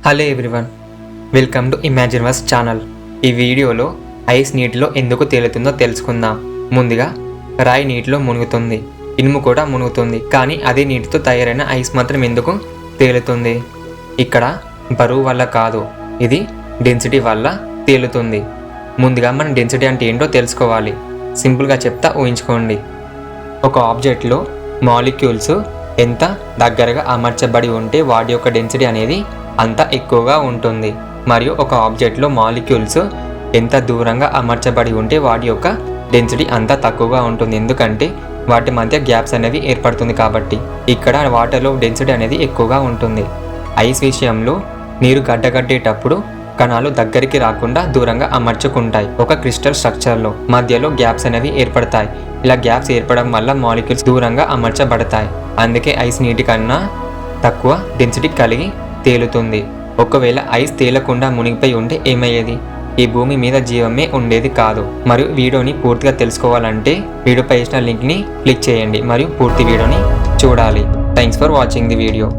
Hello everyone, welcome to Imaginverse channel. ఈ వీడియోలో ice నీటిలో ఎందుకు తేలుతుందో తెలుసుకుందాం. ముందుగా రాయి నీటిలో మునుగుతుంది, ఇనుము కూడా మునుగుతుంది, కానీ అదే నీటితో తయారైన ఐస్ మాత్రం ఎందుకు తేలుతుంది? ఇక్కడ బరువు వల్ల కాదు, ఇది డెన్సిటీ వల్ల తేలుతుంది. ముందుగా మనం డెన్సిటీ అంటే ఏంటో తెలుసుకోవాలి. సింపుల్గా చెప్తా, ఊహించుకోండి. ఒక ఆబ్జెక్ట్లో మాలిక్యూల్స్ ఎంత దగ్గరగా అమర్చబడి ఉంటే వాటి యొక్క డెన్సిటీ అనేది అంత ఎక్కువగా ఉంటుంది. మరియు ఒక ఆబ్జెక్ట్లో మాలిక్యూల్స్ ఎంత దూరంగా అమర్చబడి ఉంటే వాటి యొక్క డెన్సిటీ అంత తక్కువగా ఉంటుంది. ఎందుకంటే వాటి మధ్య గ్యాప్స్ అనేవి ఏర్పడుతుంది కాబట్టి. ఇక్కడ వాటర్లో డెన్సిటీ అనేది ఎక్కువగా ఉంటుంది. ఐస్ విషయంలో నీరు గడ్డగట్టేటప్పుడు కణాలు దగ్గరికి రాకుండా దూరంగా అమర్చుకుంటాయి. ఒక క్రిస్టల్ స్ట్రక్చర్లో మధ్యలో గ్యాప్స్ అనేవి ఏర్పడతాయి. ఇలా గ్యాప్స్ ఏర్పడడం వల్ల మాలిక్యూల్స్ దూరంగా అమర్చబడతాయి. అందుకే ఐస్ నీటి కన్నా తక్కువ డెన్సిటీ కలిగి తేలుతుంది. ఒకవేళ ఐస్ తేలకుండా మునిగిపోయి ఉంటే ఏమయ్యేది? ఈ భూమి మీద జీవమే ఉండేది కాదు. మరియు వీడియోని పూర్తిగా తెలుసుకోవాలంటే వీడియోపై ఇచ్చిన లింక్ని క్లిక్ చేయండి మరియు పూర్తి వీడియోని చూడాలి. Thanks for watching the video.